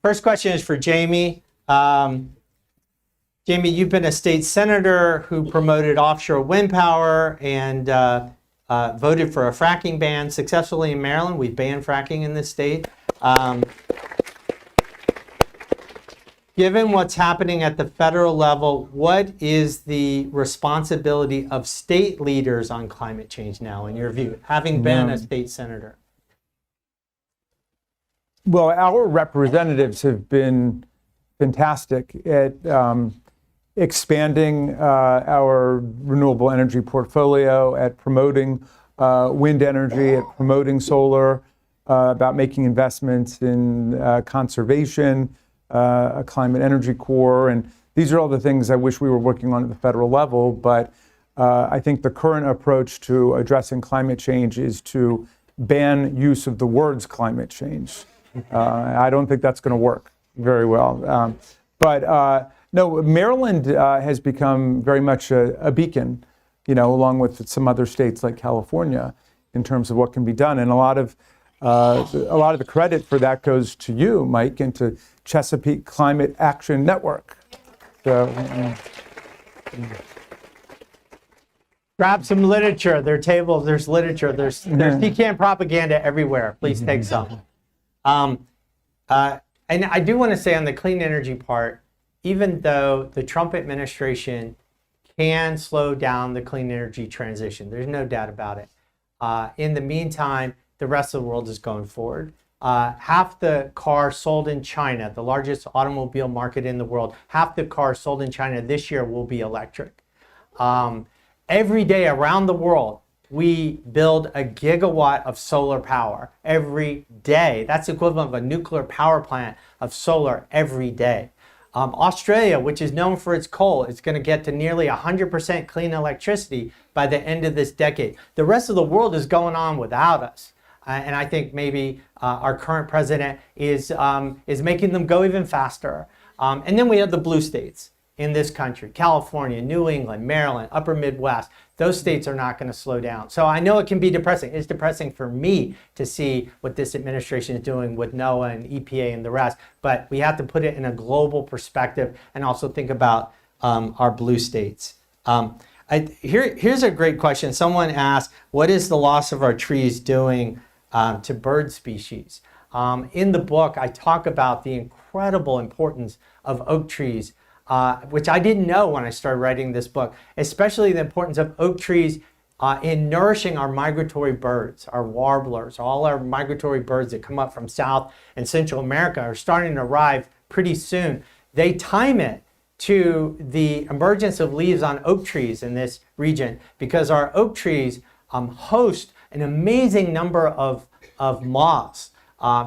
First question is for Jamie. Jamie, you've been a state senator who promoted offshore wind power and voted for a fracking ban successfully in Maryland. We've banned fracking in this state. Given what's happening at the federal level, what is the responsibility of state leaders on climate change now, in your view, having been a state senator? Well, our representatives have been fantastic at expanding our renewable energy portfolio, at promoting wind energy, at promoting solar, about making investments in conservation, a climate energy corps. And these are all the things I wish we were working on at the federal level. But I think the current approach to addressing climate change is to ban use of the words climate change. I don't think that's going to work very well. No, Maryland has become very much a beacon, along with some other states like California, in terms of what can be done. And a lot of a lot of the credit for that goes to you, Mike, and to Chesapeake Climate Action Network. So, Grab some literature. There are tables, there's literature, there's pecan propaganda everywhere. Please take some. And I do want to say on the clean energy part, even though the Trump administration can slow down the clean energy transition, there's no doubt about it. In the meantime, the rest of the world is going forward. Half the cars sold in China, the largest automobile market in the world, half the cars sold in China this year will be electric. Every day around the world, we build a gigawatt of solar power every day. That's the equivalent of a nuclear power plant of solar every day. Australia, which is known for its coal, is going to get to nearly 100% clean electricity by the end of this decade. The rest of the world is going on without us. And I think maybe our current president is making them go even faster. And then we have the blue states in this country, California, New England, Maryland, Upper Midwest. Those states are not going to slow down. So I know it can be depressing. It's depressing for me to see what this administration is doing with NOAA and EPA and the rest, but we have to put it in a global perspective and also think about our blue states. Here's a great question. Someone asked, what is the loss of our trees doing to bird species? In the book, I talk about the incredible importance of oak trees, which I didn't know when I started writing this book, especially the importance of oak trees in nourishing our migratory birds, our warblers. All our migratory birds that come up from South and Central America are starting to arrive pretty soon. They time it to the emergence of leaves on oak trees in this region because our oak trees host an amazing number of moths.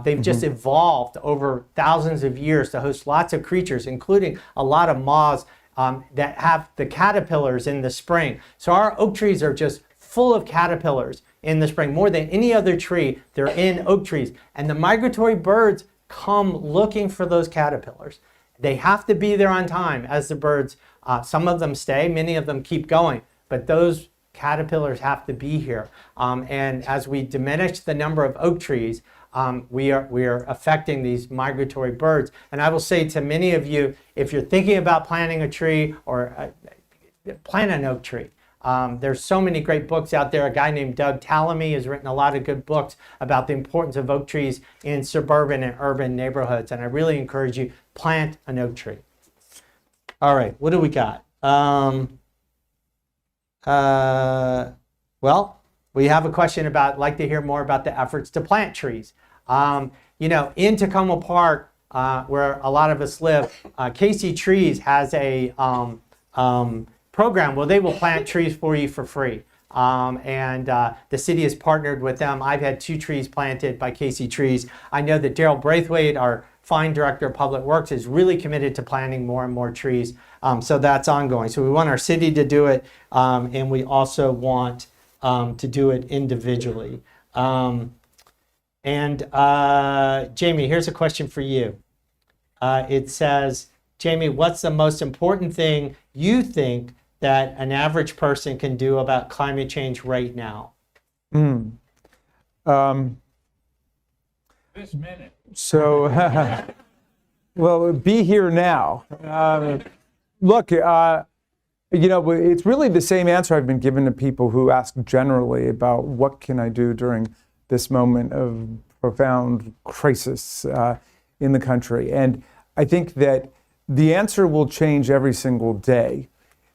They've just evolved over thousands of years to host lots of creatures, including a lot of moths that have the caterpillars in the spring. So our oak trees are just full of caterpillars in the spring. More than any other tree, they're in oak trees. And the migratory birds come looking for those caterpillars. They have to be there on time as the birds. Some of them stay, many of them keep going, but those caterpillars have to be here. And as we diminish the number of oak trees, we are affecting these migratory birds. And I will say to many of you, if you're thinking about planting a tree or plant an oak tree. There's so many great books out there. A guy named Doug Tallamy has written a lot of good books about the importance of oak trees in suburban and urban neighborhoods. And I really encourage you, plant an oak tree. All right, what do we got? Well, we have a question about, like to hear more about the efforts to plant trees. In Takoma Park, where a lot of us live, Casey Trees has a program where they will plant trees for you for free. And the city has partnered with them. I've had 2 trees planted by Casey Trees. I know that Daryl Braithwaite, our fine director of public works, is really committed to planting more and more trees. So that's ongoing. So we want our city to do it, and we also want to do it individually. Jamie, here's a question for you. It says, Jamie, what's the most important thing you think that an average person can do about climate change right now? This minute. So, well, be here now. Look, it's really the same answer I've been given to people who ask generally about what can I do during this moment of profound crisis in the country. And I think that the answer will change every single day.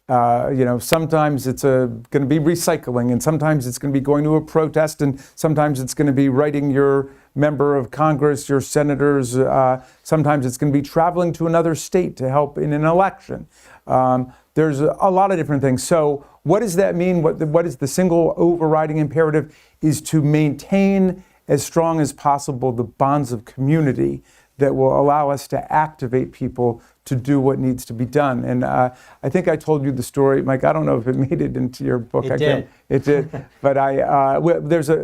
Sometimes it's going to be recycling, and sometimes it's going to be going to a protest, and sometimes it's going to be writing your member of Congress, your senators. Sometimes it's going to be traveling to another state to help in an election. There's a lot of different things. So what does that mean? What is the single overriding imperative is to maintain as strong as possible the bonds of community that will allow us to activate people to do what needs to be done. And I think I told you the story, Mike. I don't know if it made it into your book. It did. It did. But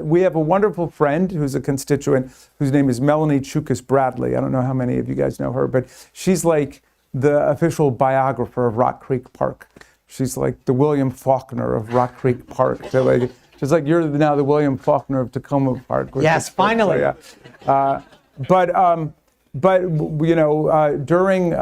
we have a wonderful friend who's a constituent whose name is Melanie Chukas Bradley. I don't know how many of you guys know her, but she's like the official biographer of Rock Creek Park. She's like the William Faulkner of Rock Creek Park. Just like you're now the William Faulkner of Takoma Park. Yes, finally. So, yeah. But you know, during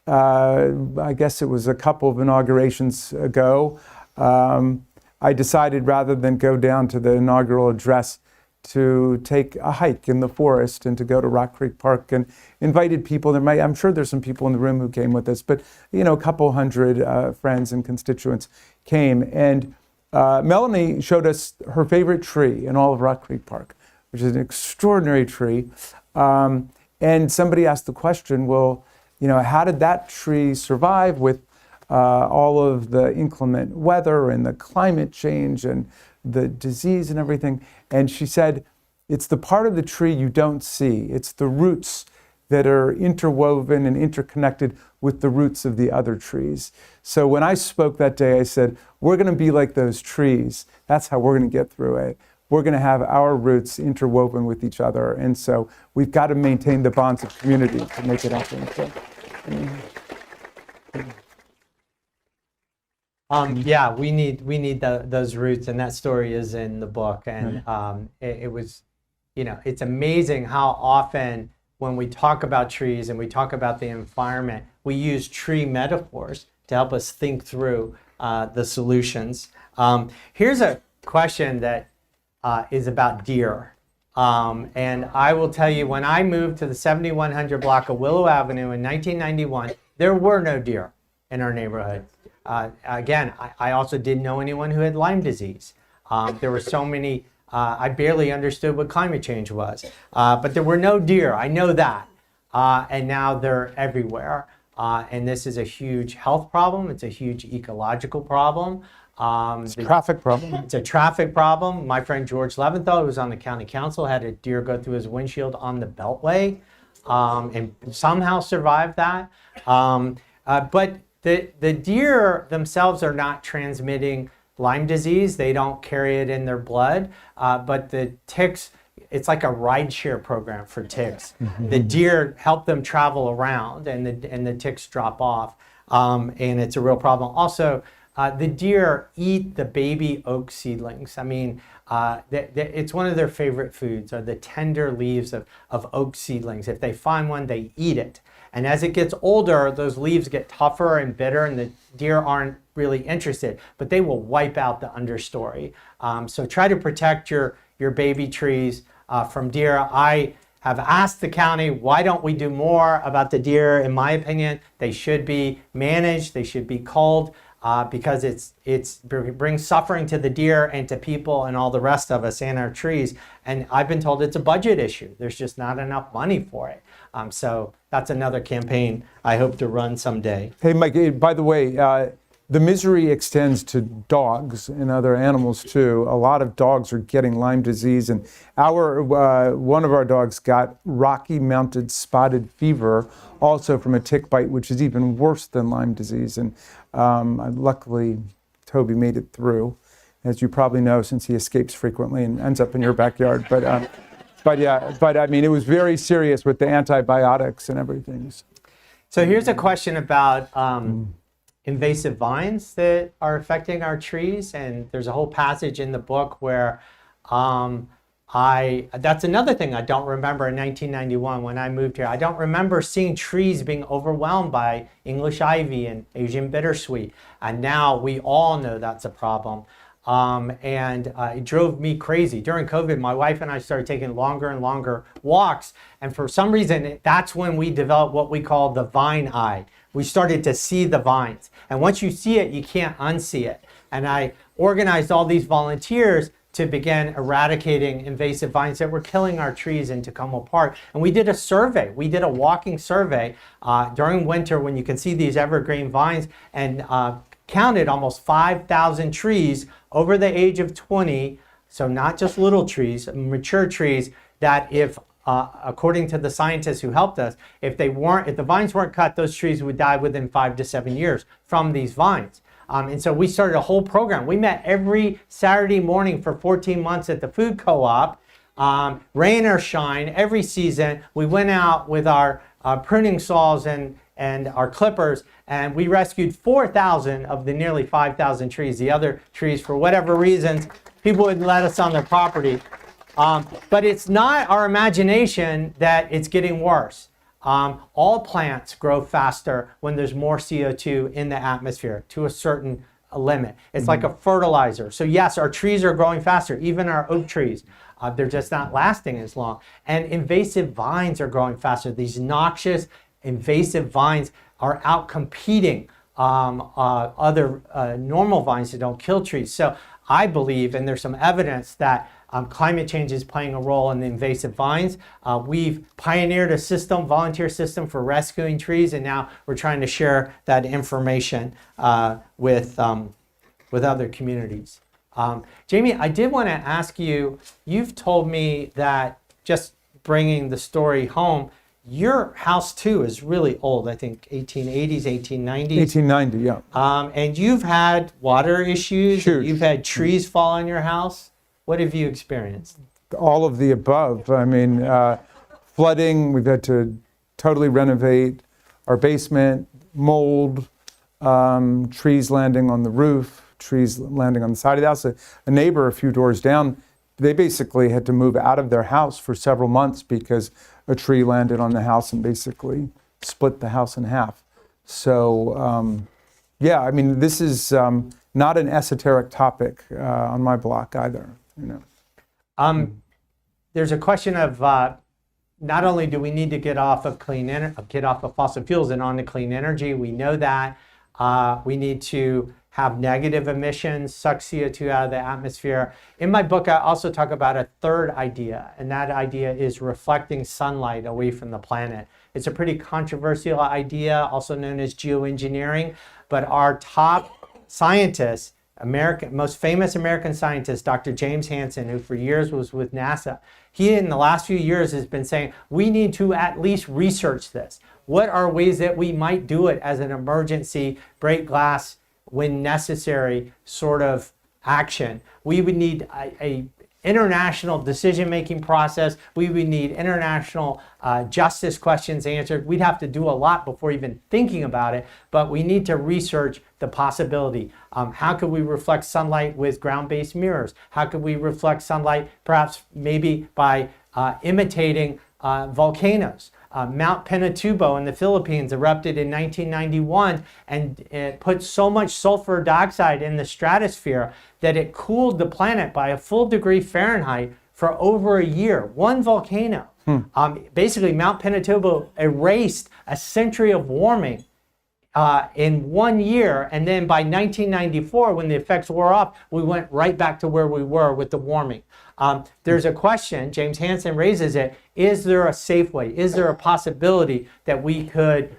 I guess it was a couple of inaugurations ago, I decided rather than go down to the inaugural address to take a hike in the forest and to go to Rock Creek Park, and invited people. I'm sure there's some people in the room who came with us, but you know, a couple hundred friends and constituents came. And Melanie showed us her favorite tree in all of Rock Creek Park, which is an extraordinary tree. And somebody asked the question, well, you know, how did that tree survive with all of the inclement weather and the climate change and the disease and everything? And she said, it's the part of the tree you don't see. It's the roots that are interwoven and interconnected with the roots of the other trees. So when I spoke that day, I said, we're going to be like those trees. That's how we're going to get through it. We're going to have our roots interwoven with each other. And so we've got to maintain the bonds of community to make it happen. So, yeah, we need those roots, and that story is in the book. And it was, you know, it's amazing how often when we talk about trees and we talk about the environment, we use tree metaphors to help us think through the solutions. Here's a question that is about deer. And I will tell you, when I moved to the 7100 block of Willow Avenue in 1991, there were no deer in our neighborhood. Again, I also didn't know anyone who had Lyme disease. There were so many, I barely understood what climate change was. But there were no deer, I know that. And now they're everywhere. And this is a huge health problem. It's a huge ecological problem. it's a traffic problem. It's a traffic problem. My friend George Leventhal, who was on the county council, had a deer go through his windshield on the Beltway and somehow survived that. But the deer themselves are not transmitting Lyme disease. They don't carry it in their blood. But the ticks, it's like a rideshare program for ticks. The deer help them travel around, and the ticks drop off. And it's a real problem. Also, the deer eat the baby oak seedlings. I mean, it's one of their favorite foods are the tender leaves of oak seedlings. If they find one, they eat it. And as it gets older, those leaves get tougher and bitter, and the deer aren't really interested, but they will wipe out the understory. So try to protect your baby trees from deer. I have asked the county, why don't we do more about the deer? In my opinion, they should be managed, they should be culled, because it brings suffering to the deer and to people and all the rest of us and our trees. And I've been told it's a budget issue. There's just not enough money for it. So that's another campaign I hope to run someday. Hey, Mike, by the way, the misery extends to dogs and other animals too. A lot of dogs are getting Lyme disease, and one of our dogs got Rocky Mountain spotted fever, also from a tick bite, which is even worse than Lyme disease. And luckily, Toby made it through, as you probably know, since he escapes frequently and ends up in your backyard. But I mean, it was very serious with the antibiotics and everything. So here's a question about invasive vines that are affecting our trees, and there's a whole passage in the book where that's another thing I don't remember in 1991 when I moved here. I don't remember seeing trees being overwhelmed by English ivy and Asian bittersweet, and now we all know that's a problem. And it drove me crazy. During COVID, my wife and I started taking longer and longer walks, and for some reason, that's when we developed what we call the vine eye. We started to see the vines, and once you see it, you can't unsee it. And I organized all these volunteers to begin eradicating invasive vines that were killing our trees in Takoma Park. And we did a survey. We did a walking survey during winter when you can see these evergreen vines, and counted almost 5,000 trees over the age of 20, so not just little trees, mature trees, that if, according to the scientists who helped us, if the vines weren't cut, those trees would die within 5 to 7 years from these vines. And so we started a whole program. We met every Saturday morning for 14 months at the food co-op, rain or shine, every season. We went out with our pruning saws and and our clippers, and we rescued 4,000 of the nearly 5,000 trees. The other trees, for whatever reasons, people wouldn't let us on their property. But it's not our imagination that it's getting worse. All plants grow faster when there's more CO2 in the atmosphere to a certain limit. It's like a fertilizer. So yes, our trees are growing faster, even our oak trees. They're just not lasting as long. And invasive vines are growing faster. These noxious invasive vines are out competing other normal vines that don't kill trees. So I believe, and there's some evidence that climate change is playing a role in the invasive vines. We've pioneered a system, volunteer system for rescuing trees, and now we're trying to share that information with other communities. Jamie, I did want to ask you, you've told me that, just bringing the story home, your house too is really old, I think 1880s, 1890s. 1890, yeah. And you've had water issues, Huge. you've had trees fall on your house. What have you experienced? All of the above. I mean, flooding, we've had to totally renovate our basement, mold, trees landing on the roof, trees landing on the side of the house. A neighbor a few doors down, they basically had to move out of their house for several months because a tree landed on the house and basically split the house in half. So, yeah, I mean, this is not an esoteric topic on my block either. You know. There's a question of not only do we need to get off of fossil fuels and on to clean energy, we know that. We need to have negative emissions, suck CO2 out of the atmosphere. In my book, I also talk about a third idea, and that idea is reflecting sunlight away from the planet. It's a pretty controversial idea, also known as geoengineering, but our top scientist, most famous American scientist, Dr. James Hansen, who for years was with NASA, he in the last few years has been saying, we need to at least research this. What are ways that we might do it as an emergency, break glass when necessary sort of action? We would need a international decision-making process. We would need international justice questions answered. We'd have to do a lot before even thinking about it, but we need to research the possibility. How could we reflect sunlight with ground-based mirrors? How could we reflect sunlight perhaps maybe by imitating volcanoes? Mount Pinatubo in the Philippines erupted in 1991 and it put so much sulfur dioxide in the stratosphere that it cooled the planet by a full degree Fahrenheit for over a year. One volcano. Basically, Mount Pinatubo erased a century of warming in 1 year, and then by 1994, when the effects wore off, we went right back to where we were with the warming. There's a question, James Hansen raises it, is there a safe way? Is there a possibility that we could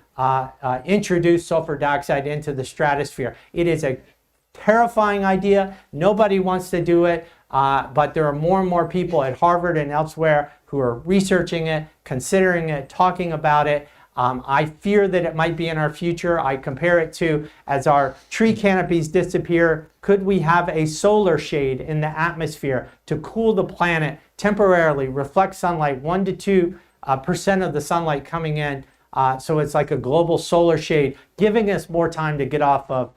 introduce sulfur dioxide into the stratosphere? It is a terrifying idea. Nobody wants to do it, but there are more and more people at Harvard and elsewhere who are researching it, considering it, talking about it. I fear that it might be in our future. I compare it to, as our tree canopies disappear, could we have a solar shade in the atmosphere to cool the planet temporarily, reflect sunlight, 1 to 2% of the sunlight coming in, so it's like a global solar shade, giving us more time to get off of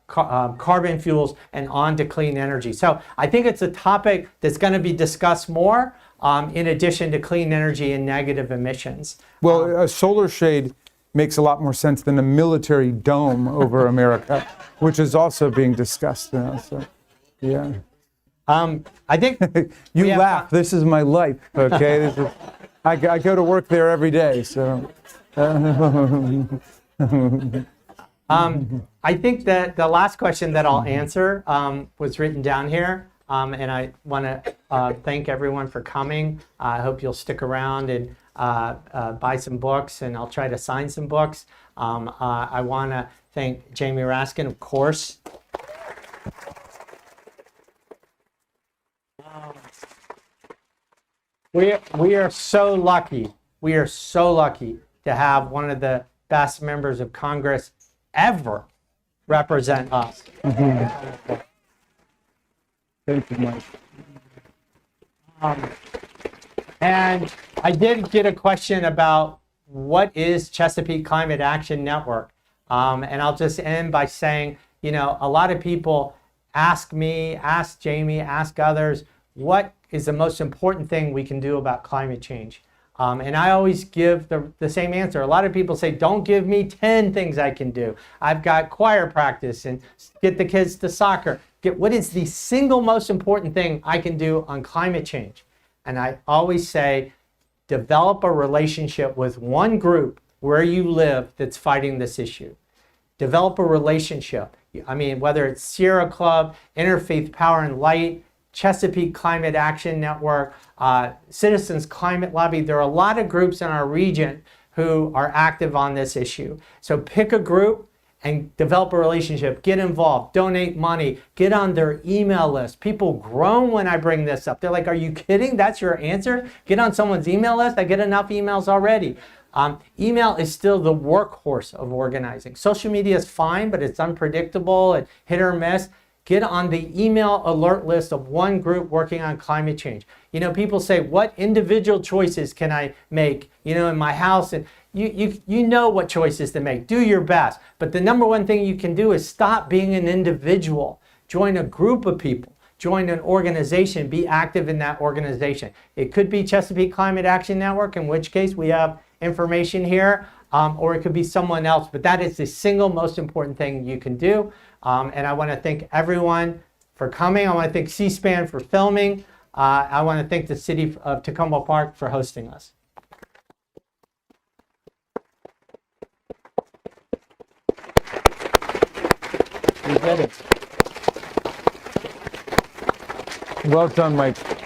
carbon fuels and on to clean energy. So I think it's a topic that's going to be discussed more in addition to clean energy and negative emissions. Well, a solar shade makes a lot more sense than a military dome over America, which is also being discussed now. So, yeah. I think you laugh. This is my life. Okay. This is, I go to work there every day. So. I think that the last question that I'll answer was written down here. And I want to thank everyone for coming. I hope you'll stick around and buy some books, and I'll try to sign some books. I want to thank Jamie Raskin, of course. We are so lucky. We are so lucky to have one of the best members of Congress ever represent us. Thank you, Mike. And I did get a question about what is Chesapeake Climate Action Network? And I'll just end by saying, you know, a lot of people ask me, ask Jamie, ask others, what is the most important thing we can do about climate change? And I always give the same answer. A lot of people say, don't give me 10 things I can do. I've got choir practice and get the kids to soccer. What is the single most important thing I can do on climate change? And I always say, develop a relationship with one group where you live that's fighting this issue. Develop a relationship. I mean, whether it's Sierra Club, Interfaith Power and Light, Chesapeake Climate Action Network, Citizens Climate Lobby. There are a lot of groups in our region who are active on this issue. So pick a group and develop a relationship. Get involved. Donate money. Get on their email list. People groan when I bring this up. They're like, are you kidding? That's your answer? Get on someone's email list? I get enough emails already. Email is still the workhorse of organizing. Social media is fine, but it's unpredictable and hit or miss. Get on the email alert list of one group working on climate change. You know, people say, what individual choices can I make, you know, in my house? And you know what choices to make. Do your best. But the number one thing you can do is stop being an individual. Join a group of people. Join an organization. Be active in that organization. It could be Chesapeake Climate Action Network, in which case we have information here, or it could be someone else. But that is the single most important thing you can do. And I want to thank everyone for coming. I want to thank C-SPAN for filming. I want to thank the city of Takoma Park for hosting us. You did it. Well done, Mike.